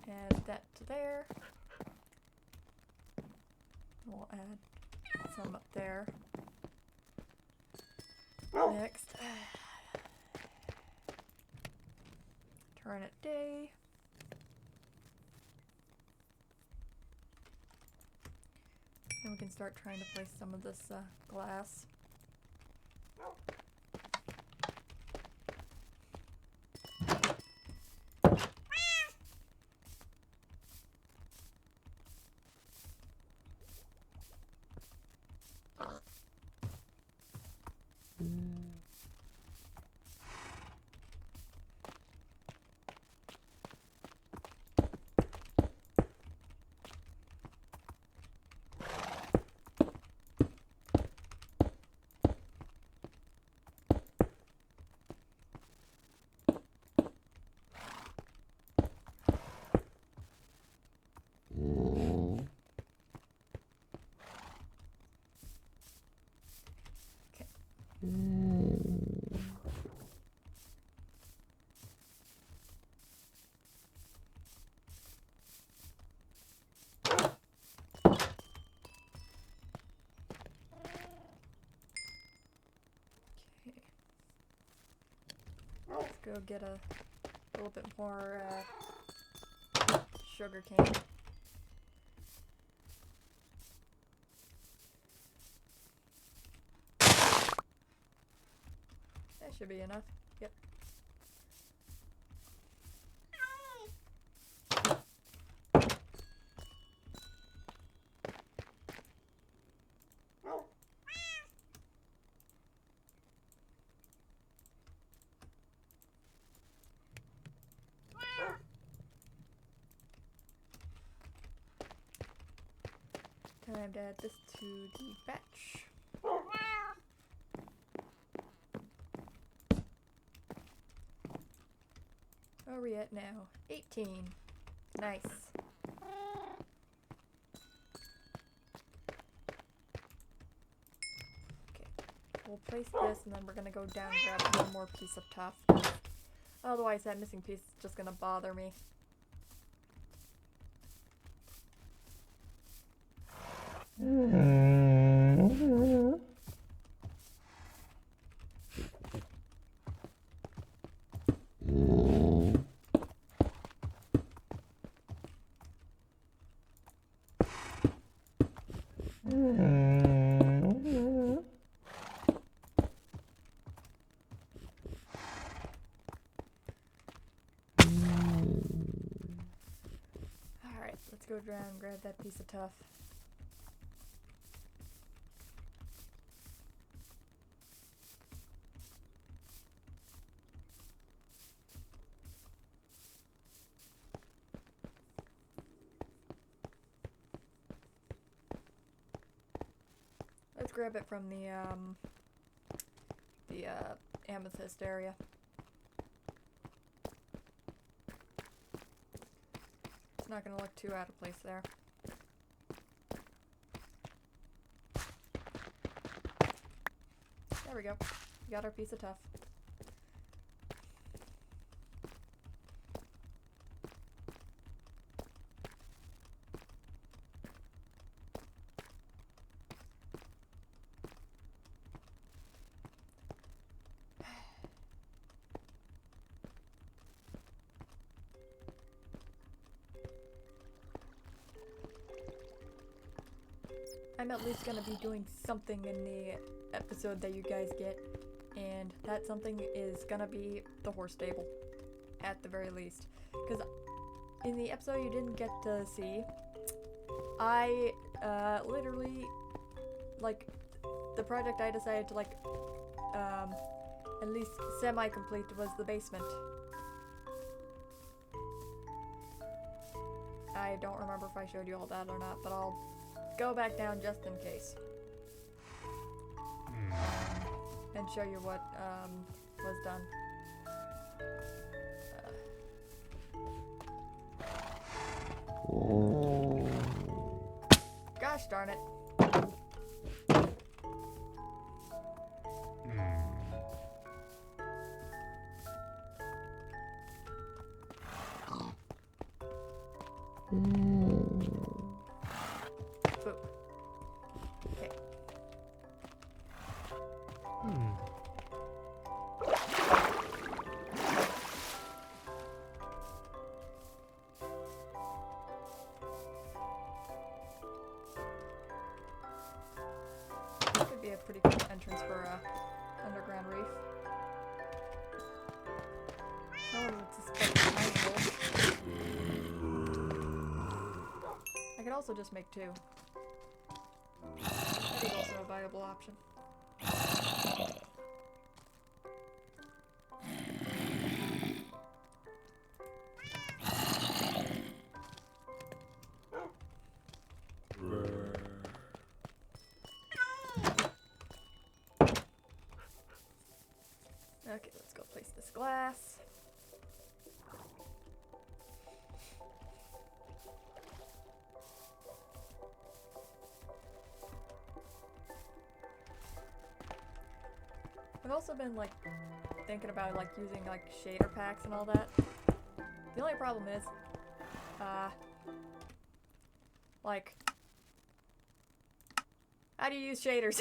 Speaker 1: Add that to there. We'll add some up there. Next, turn it day. And we can start trying to place some of this glass. Let's go get a little bit more sugar cane. That should be enough. Yep. Time to add this to the batch. Where are we at now? 18. Nice. Okay. We'll place this and then we're gonna go down and grab one more piece of tuff. Otherwise that missing piece is just gonna bother me. Alright, let's go down and grab that piece of tuff. Let's grab it from the amethyst area. It's not gonna look too out of place there. There we go. We got our piece of tuff. I'm at least gonna be doing something in the episode that you guys get, and that something is gonna be the horse stable, at the very least. Because in the episode you didn't get to see, I literally, like, the project I decided to, like, at least semi-complete was the basement. I don't remember if I showed you all that or not, but I'll go back down just in case. And show you what was done. Gosh darn it. Boop. Okay. Could be a pretty cool entrance for a underground reef. Oh, it's a nice. I could also just make 2. That is also a viable option. Okay, let's go place this glass. I've also been like thinking about like using like shader packs and all that. The only problem is, like, how do you use shaders?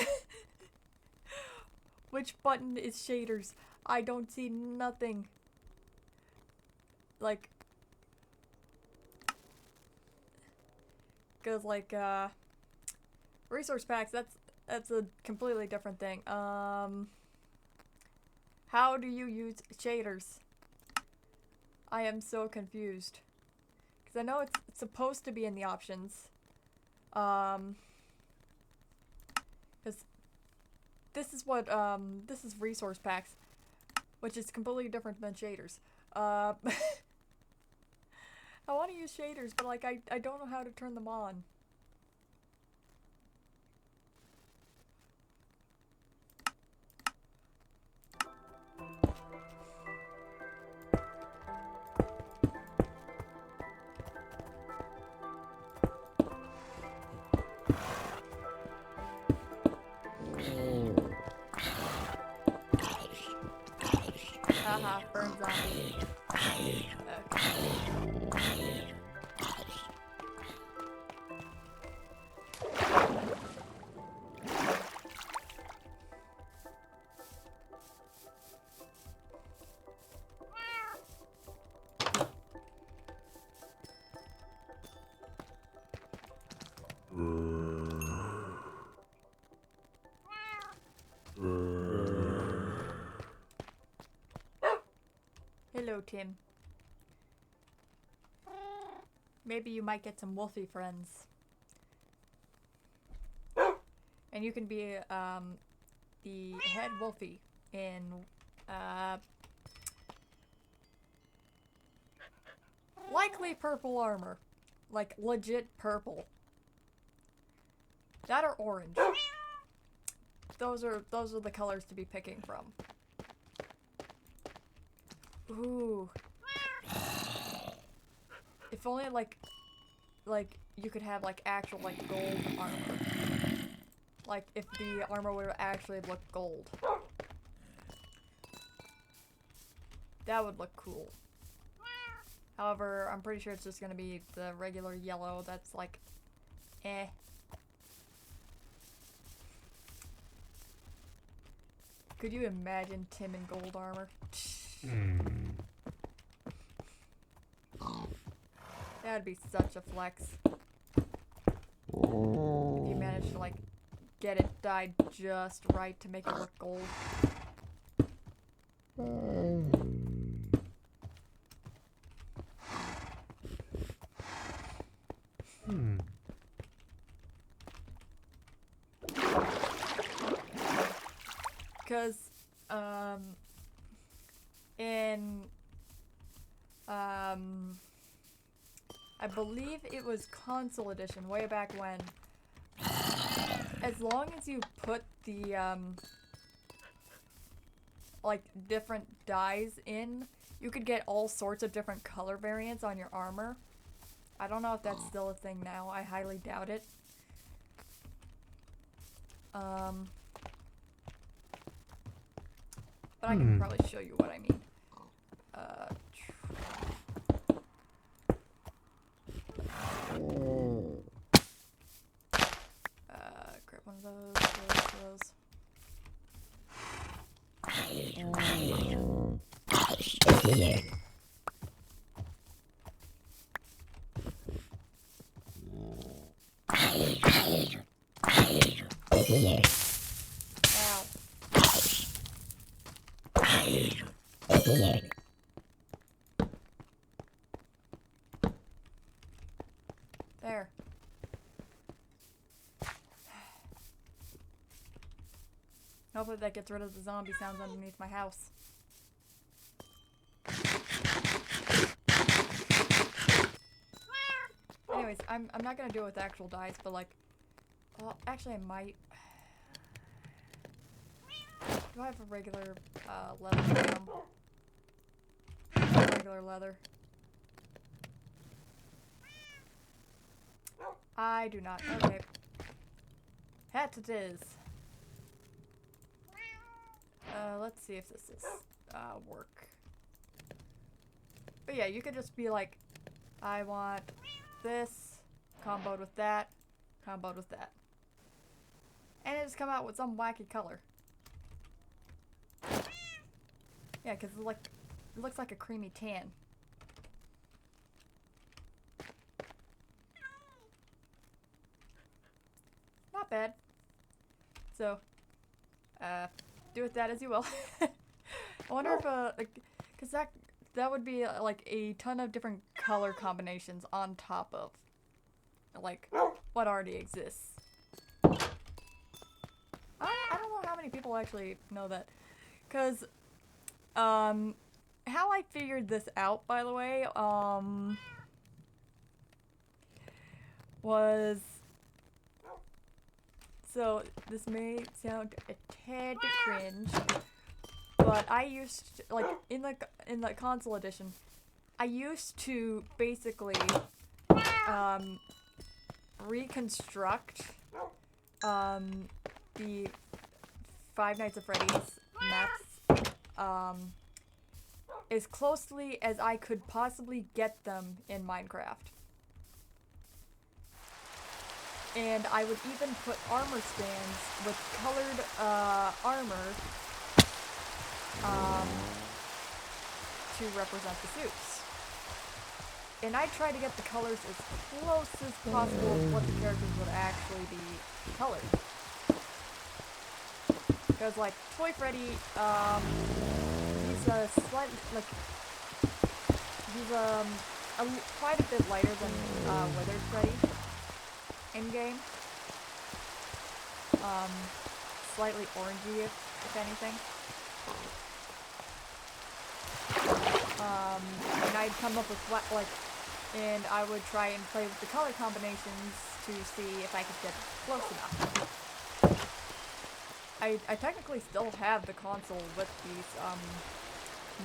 Speaker 1: Which button is shaders? I don't see nothing. Like, cause like resource packs, that's a completely different thing. How do you use shaders? I am so confused. Because I know it's supposed to be in the options. Because this is what, this is resource packs. Which is completely different than shaders. I want to use shaders, but like, I don't know how to turn them on. Haha, burn zombie. Okay. Hello, Tim. Maybe you might get some wolfie friends. And you can be the head wolfie in likely purple armor. Like legit purple. That or orange. Those are the colors to be picking from. Ooh. If only like you could have like actual like gold armor. Like if the armor would actually look gold. That would look cool. However, I'm pretty sure it's just gonna be the regular yellow that's like eh. Could you imagine Tim in gold armor? That'd be such a flex. If you managed to like get it dyed just right to make it look gold. Because in I believe it was console edition way back when, as long as you put the like different dyes in, you could get all sorts of different color variants on your armor. I don't know if that's still a thing now. I highly doubt it. But I can probably show you what I mean. Grab one of those. Ow. There. Hopefully that gets rid of the zombie sounds underneath my house. Anyways, I'm not gonna do it with actual dice, but like, well, actually I might. Do I have a regular leather? Regular leather. I do not. Okay. Hat it is. Let's see if this is work. But yeah, you could just be like, I want this comboed with that, comboed with that. And it just come out with some wacky color. Yeah, because it looks like a creamy tan. Not bad. So, do with that as you will. I wonder if, because that would be like a ton of different color combinations on top of, like, what already exists. I don't know how many people actually know that. Because, how I figured this out, by the way, was... So, this may sound a tad cringe, but I used to, like, in the console edition, I used to basically, reconstruct, the Five Nights at Freddy's maps, as closely as I could possibly get them in Minecraft. And I would even put armor stands with colored armor to represent the suits. And I tried to get the colors as close as possible to what the characters would actually be colored. Because like Toy Freddy, he's slightly like he's quite a bit lighter than Withered Freddy. In-game. Slightly orangey, if anything. And I'd come up with and I would try and play with the color combinations to see if I could get close enough. I technically still have the console with these,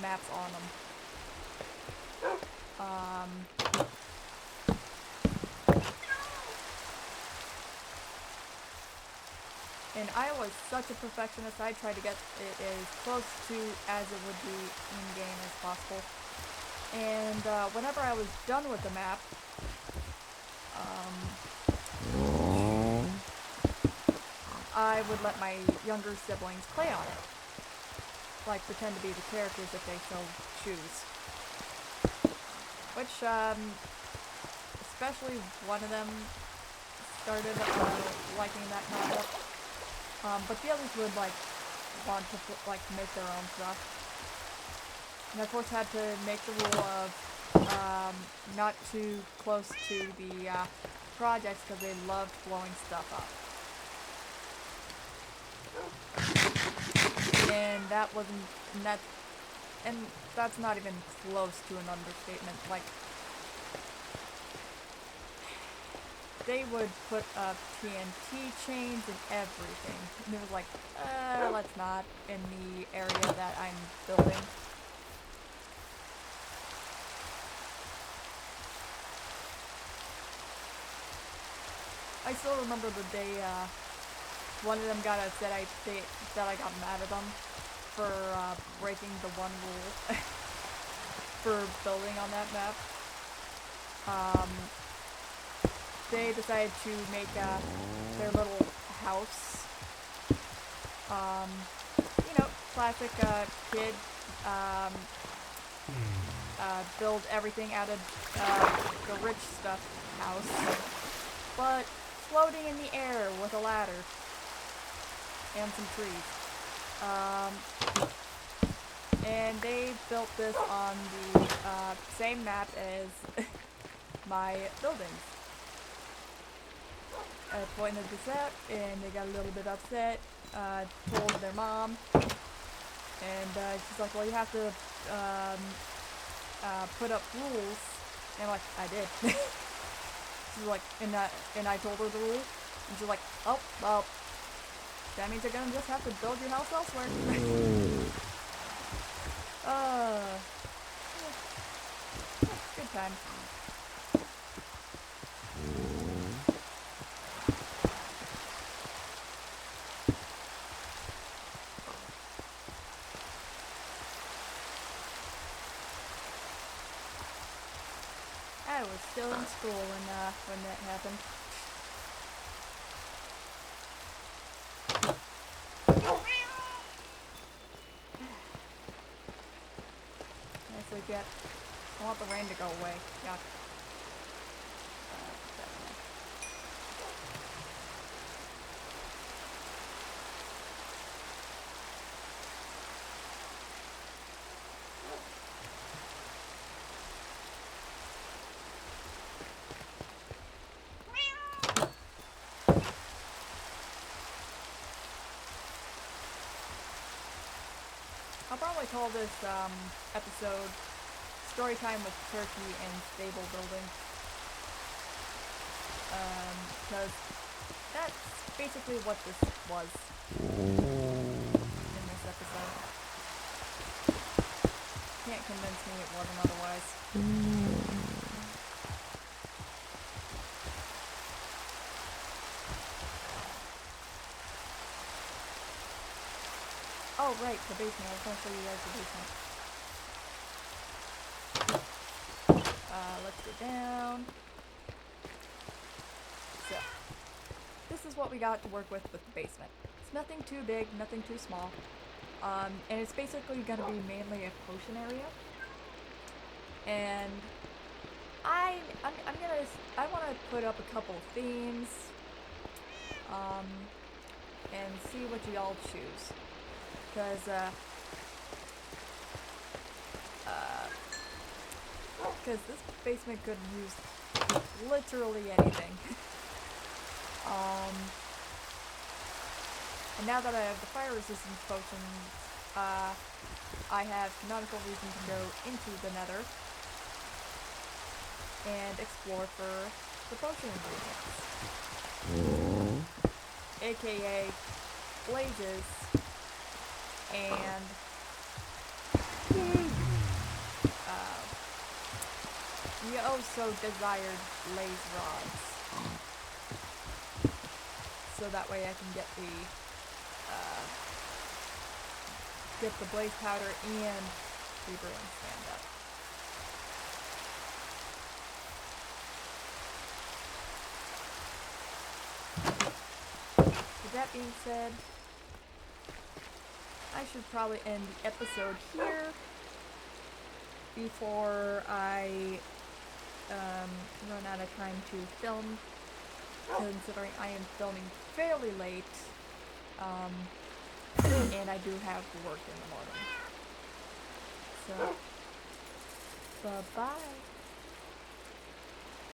Speaker 1: maps on them. And I was such a perfectionist, I tried to get it as close to as it would be in-game as possible. And whenever I was done with the map, I would let my younger siblings play on it. Like, pretend to be the characters if they so choose. Which, especially one of them started liking that concept. But the others would, like, want to, like, make their own stuff. And of course had to make the rule of, not too close to the, projects because they loved blowing stuff up. And that's not even close to an understatement. Like, they would put up TNT chains and everything. And it was like, let's not in the area that I'm building. I still remember the day, one of them got upset. They said I got mad at them for breaking the one rule for building on that map. They decided to make their little house. You know, classic kid. Build everything out of the rich stuff house, but floating in the air with a ladder and some trees. And they built this on the same map as my buildings. I pointed this out, and they got a little bit upset. Told their mom, and she's like, "Well, you have to put up rules." And I'm like, "I did." She's like, and I told her the rules, and she's like, "Oh, well, that means you're gonna just have to build your house elsewhere." Good time. I was still in school when that happened. Nicely get. I want the rain to go away. Yeah. I'll probably call this episode Story Time with Turkey and Stable Building. Because that's basically what this was in this episode. Can't convince me it wasn't otherwise. Oh, right, the basement. I was going to show you guys the basement. Let's go down. So, this is what we got to work with the basement. It's nothing too big, nothing too small. And it's basically going to be mainly a potion area. And I want to put up a couple themes. And see what y'all choose. Because this basement could use literally anything. And now that I have the fire resistance potions, I have canonical reason to go into the nether and explore for the potion ingredients. AKA blazes and the oh so desired blaze rods. So that way I can get the blaze powder and the brewing stand up. With that being said, I should probably end the episode here before I run out of time to film, considering I am filming fairly late, and I do have work in the morning. So, bye-bye.